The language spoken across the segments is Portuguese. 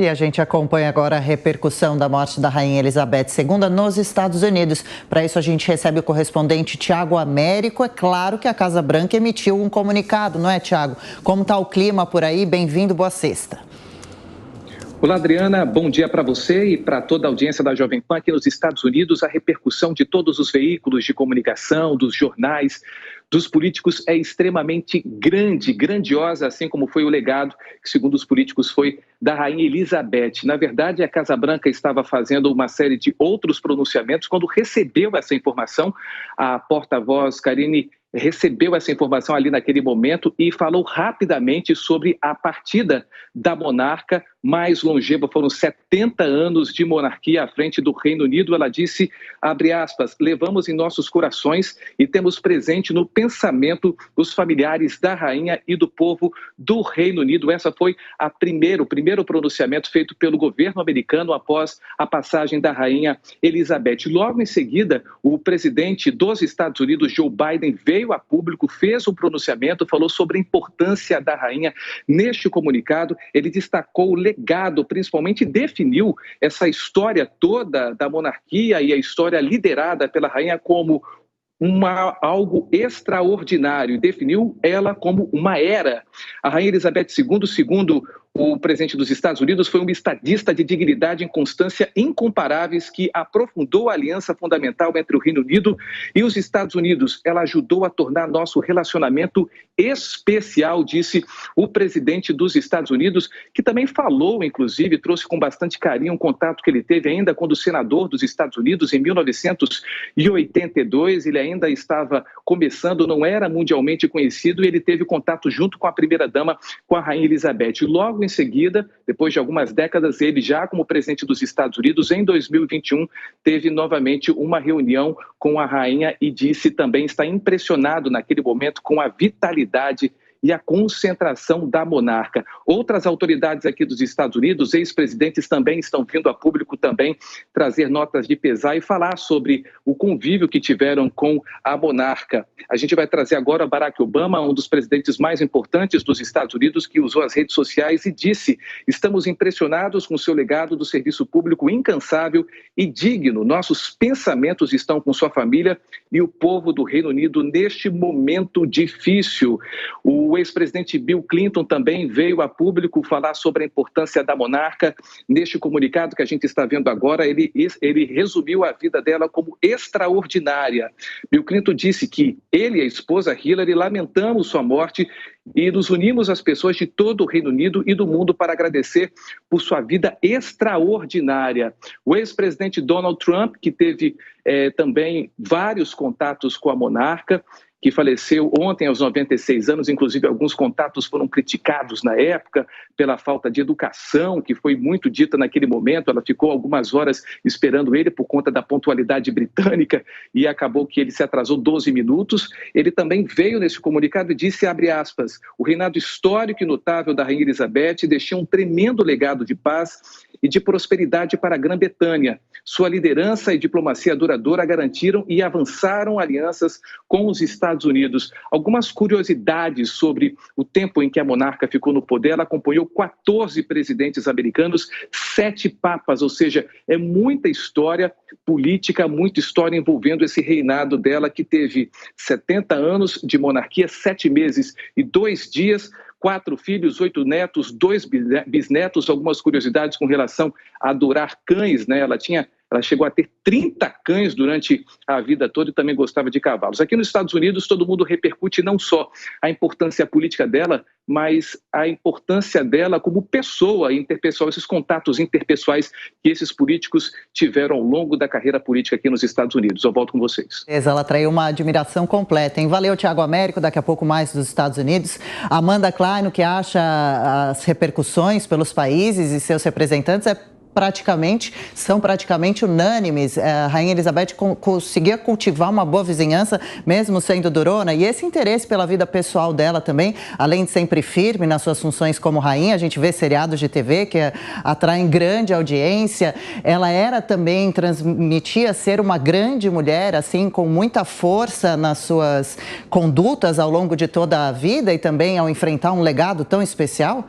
E a gente acompanha agora a repercussão da morte da Rainha Elizabeth II nos Estados Unidos. Para isso, a gente recebe o correspondente Tiago Américo. É claro que a Casa Branca emitiu um comunicado, não é, Tiago? Como está o clima por aí? Bem-vindo, boa sexta. Olá, Adriana. Bom dia para você e para toda a audiência da Jovem Pan aqui nos Estados Unidos. A repercussão de todos os veículos de comunicação, dos jornais, dos políticos é extremamente grande, grandiosa, assim como foi o legado que, segundo os políticos, foi da Rainha Elizabeth. Na verdade, a Casa Branca estava fazendo uma série de outros pronunciamentos. Quando recebeu essa informação, a porta-voz Karine recebeu essa informação ali naquele momento e falou rapidamente sobre a partida da monarca mais longeva. Foram 70 anos de monarquia à frente do Reino Unido. Ela disse, abre aspas, levamos em nossos corações e temos presente no pensamento os familiares da rainha e do povo do Reino Unido. Essa foi o primeiro pronunciamento feito pelo governo americano após a passagem da Rainha Elizabeth. Logo em seguida, o presidente dos Estados Unidos, Joe Biden, veio a público, fez um pronunciamento, falou sobre a importância da rainha. Neste comunicado, ele destacou o legado, principalmente definiu essa história toda da monarquia e a história liderada pela rainha como algo extraordinário, definiu ela como uma era. A Rainha Elizabeth II, segundo o presidente dos Estados Unidos, foi uma estadista de dignidade e constância incomparáveis que aprofundou a aliança fundamental entre o Reino Unido e os Estados Unidos. Ela ajudou a tornar nosso relacionamento especial, disse o presidente dos Estados Unidos, que também falou, inclusive, trouxe com bastante carinho um contato que ele teve ainda quando senador dos Estados Unidos em 1982. Ele ainda estava começando, não era mundialmente conhecido, e ele teve contato junto com a primeira-dama, com a Rainha Elizabeth. Logo em seguida, depois de algumas décadas, ele já como presidente dos Estados Unidos, em 2021, teve novamente uma reunião com a rainha e disse também estar impressionado naquele momento com a vitalidade e a concentração da monarca. Outras autoridades aqui dos Estados Unidos, ex-presidentes, também estão vindo a público também trazer notas de pesar e falar sobre o convívio que tiveram com a monarca. A gente vai trazer agora Barack Obama, um dos presidentes mais importantes dos Estados Unidos, que usou as redes sociais e disse: estamos impressionados com o seu legado do serviço público incansável e digno. Nossos pensamentos estão com sua família e o povo do Reino Unido neste momento difícil. O ex-presidente Bill Clinton também veio a público falar sobre a importância da monarca. Neste comunicado que a gente está vendo agora, ele resumiu a vida dela como extraordinária. Bill Clinton disse que ele e a esposa Hillary lamentamos sua morte e nos unimos às pessoas de todo o Reino Unido e do mundo para agradecer por sua vida extraordinária. O ex-presidente Donald Trump, que teve também vários contatos com a monarca, que faleceu ontem aos 96 anos, inclusive alguns contatos foram criticados na época pela falta de educação, que foi muito dita naquele momento. Ela ficou algumas horas esperando ele por conta da pontualidade britânica e acabou que ele se atrasou 12 minutos. Ele também veio nesse comunicado e disse, abre aspas, o reinado histórico e notável da Rainha Elizabeth deixou um tremendo legado de paz e de prosperidade para a Grã-Bretanha. Sua liderança e diplomacia duradoura garantiram e avançaram alianças com os Estados Unidos. Algumas curiosidades sobre o tempo em que a monarca ficou no poder: ela acompanhou 14 presidentes americanos, 7 papas, ou seja, é muita história política, muita história envolvendo esse reinado dela, que teve 70 anos de monarquia, 7 meses e 2 dias, 4 filhos, 8 netos, 2 bisnetos. Algumas curiosidades com relação a adorar cães, né? Ela chegou a ter 30 cães durante a vida toda e também gostava de cavalos. Aqui nos Estados Unidos, todo mundo repercute não só a importância política dela, mas a importância dela como pessoa interpessoal, esses contatos interpessoais que esses políticos tiveram ao longo da carreira política aqui nos Estados Unidos. Eu volto com vocês. Ela atraiu uma admiração completa, hein? Valeu, Tiago Américo. Daqui a pouco mais dos Estados Unidos. Amanda Klein, o que acha as repercussões pelos países e seus representantes são praticamente unânimes. A Rainha Elizabeth conseguia cultivar uma boa vizinhança, mesmo sendo durona, e esse interesse pela vida pessoal dela também, além de sempre firme nas suas funções como rainha. A gente vê seriados de TV que atraem grande audiência. Ela transmitia ser uma grande mulher, assim, com muita força nas suas condutas ao longo de toda a vida e também ao enfrentar um legado tão especial.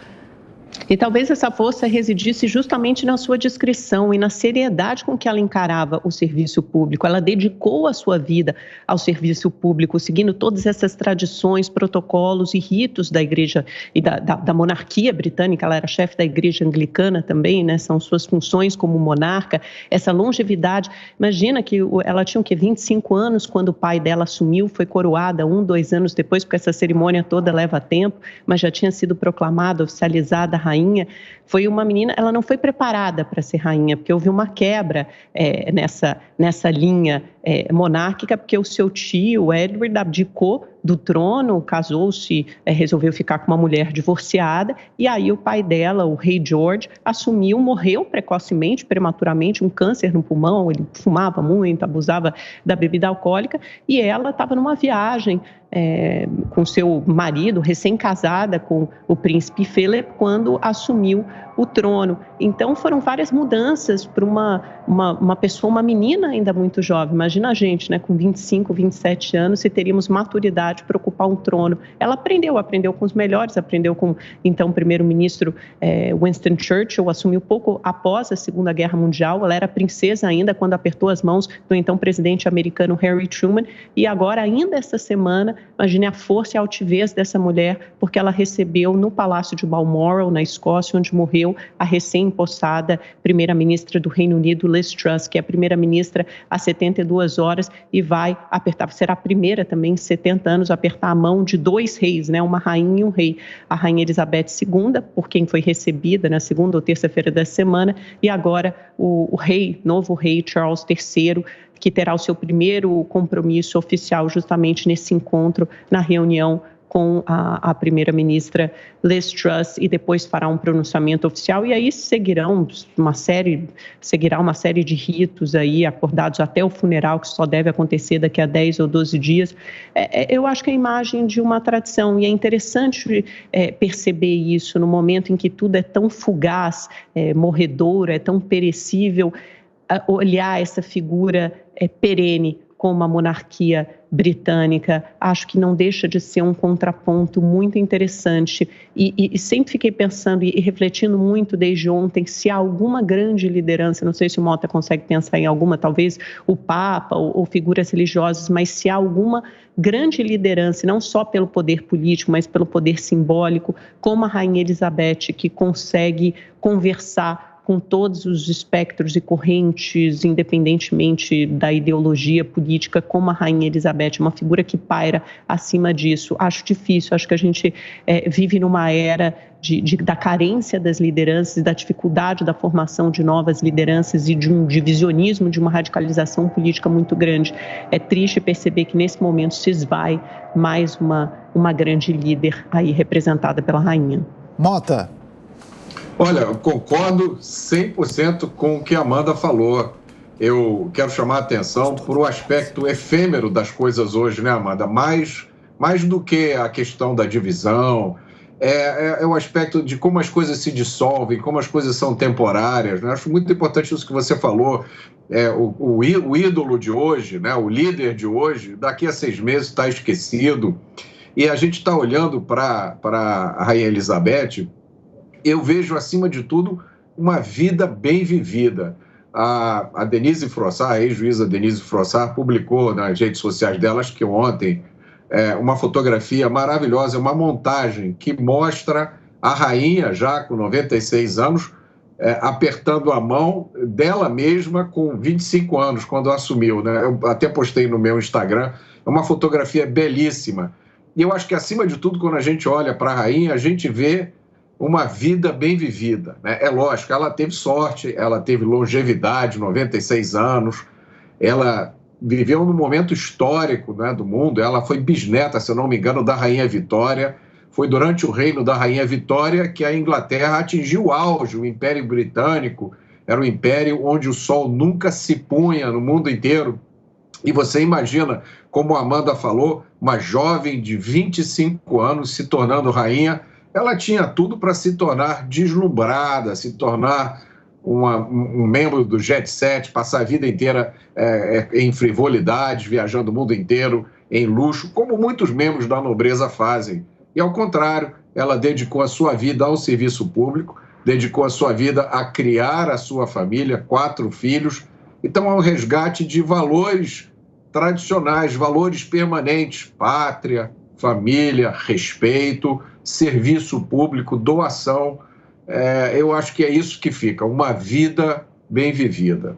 E talvez essa força residisse justamente na sua discrição e na seriedade com que ela encarava o serviço público. Ela dedicou a sua vida ao serviço público, seguindo todas essas tradições, protocolos e ritos da igreja e da monarquia britânica. Ela era chefe da igreja anglicana também, né? São suas funções como monarca. Essa longevidade, imagina que ela tinha o quê? 25 anos quando o pai dela assumiu, foi coroada 2 anos depois, porque essa cerimônia toda leva tempo, mas já tinha sido proclamada, oficializada a rainha. Foi uma menina, ela não foi preparada para ser rainha, porque houve uma quebra nessa linha monárquica, porque o seu tio, Edward, abdicou do trono, casou-se, resolveu ficar com uma mulher divorciada, e aí o pai dela, o rei George, assumiu, morreu precocemente, prematuramente, um câncer no pulmão, ele fumava muito, abusava da bebida alcoólica, e ela estava numa viagem com seu marido, recém-casada com o príncipe Philip, quando assumiu o trono. Então foram várias mudanças para uma pessoa, uma menina ainda muito jovem. Imagina a gente, né, com 25, 27 anos, se teríamos maturidade para ocupar um trono. Ela aprendeu com os melhores, aprendeu com, então, o primeiro-ministro Winston Churchill, assumiu pouco após a Segunda Guerra Mundial. Ela era princesa ainda quando apertou as mãos do então presidente americano Harry Truman, e agora, ainda esta semana, imagine a força e a altivez dessa mulher, porque ela recebeu no Palácio de Balmoral, na Escócia, onde morreu a recém-impossada primeira-ministra do Reino Unido, Liz Truss, que é a primeira-ministra há 72 horas e vai apertar, será a primeira também em 70 anos, a apertar a mão de 2 reis, né, uma rainha e um rei. A rainha Elizabeth II, por quem foi recebida na segunda ou terça-feira da semana, e agora o novo rei Charles III, que terá o seu primeiro compromisso oficial justamente nesse encontro, na reunião com a primeira-ministra Liz Truss, e depois fará um pronunciamento oficial, e aí seguirá uma série de ritos aí, acordados até o funeral, que só deve acontecer daqui a 10 ou 12 dias. Eu acho que é a imagem de uma tradição, e é interessante perceber isso no momento em que tudo é tão fugaz, morredouro, é tão perecível, olhar essa figura perene como a monarquia britânica. Acho que não deixa de ser um contraponto muito interessante, e sempre fiquei pensando e refletindo muito desde ontem se há alguma grande liderança, não sei se o Mota consegue pensar em alguma, talvez o Papa ou figuras religiosas, mas se há alguma grande liderança, não só pelo poder político, mas pelo poder simbólico, como a Rainha Elizabeth, que consegue conversar com todos os espectros e correntes, independentemente da ideologia política, como a Rainha Elizabeth, uma figura que paira acima disso. Acho difícil, acho que a gente vive numa era da carência das lideranças e da dificuldade da formação de novas lideranças e de um divisionismo, de uma radicalização política muito grande. É triste perceber que nesse momento se esvai mais uma grande líder aí representada pela rainha. Mota. Olha, eu concordo 100% com o que a Amanda falou. Eu quero chamar a atenção para o aspecto efêmero das coisas hoje, né, Amanda? Mais do que a questão da divisão, é o aspecto de como as coisas se dissolvem, como as coisas são temporárias, né? Acho muito importante isso que você falou. O ídolo de hoje, né, o líder de hoje, daqui a 6 meses está esquecido. E a gente está olhando para a Rainha Elizabeth. Eu vejo, acima de tudo, uma vida bem vivida. A Denise Frossard, a ex-juíza Denise Frossard, publicou nas redes sociais dela, acho que ontem, uma fotografia maravilhosa, uma montagem que mostra a rainha, já com 96 anos, apertando a mão dela mesma com 25 anos, quando assumiu, né? Eu até postei no meu Instagram, é uma fotografia belíssima. E eu acho que, acima de tudo, quando a gente olha para a rainha, a gente vê uma vida bem vivida, né? É lógico, ela teve sorte, ela teve longevidade, 96 anos, ela viveu num momento histórico, né, do mundo. Ela foi bisneta, se eu não me engano, da Rainha Vitória. Foi durante o reino da Rainha Vitória que a Inglaterra atingiu o auge. O Império Britânico era um império onde o sol nunca se punha no mundo inteiro. E você imagina, como a Amanda falou, uma jovem de 25 anos se tornando rainha. Ela tinha tudo para se tornar deslumbrada, se tornar um membro do jet set, passar a vida inteira em frivolidades, viajando o mundo inteiro, em luxo, como muitos membros da nobreza fazem. E, ao contrário, ela dedicou a sua vida ao serviço público, dedicou a sua vida a criar a sua família, 4 filhos. Então, é um resgate de valores tradicionais, valores permanentes: pátria, família, respeito, serviço público, doação. Eu acho que é isso que fica, uma vida bem vivida.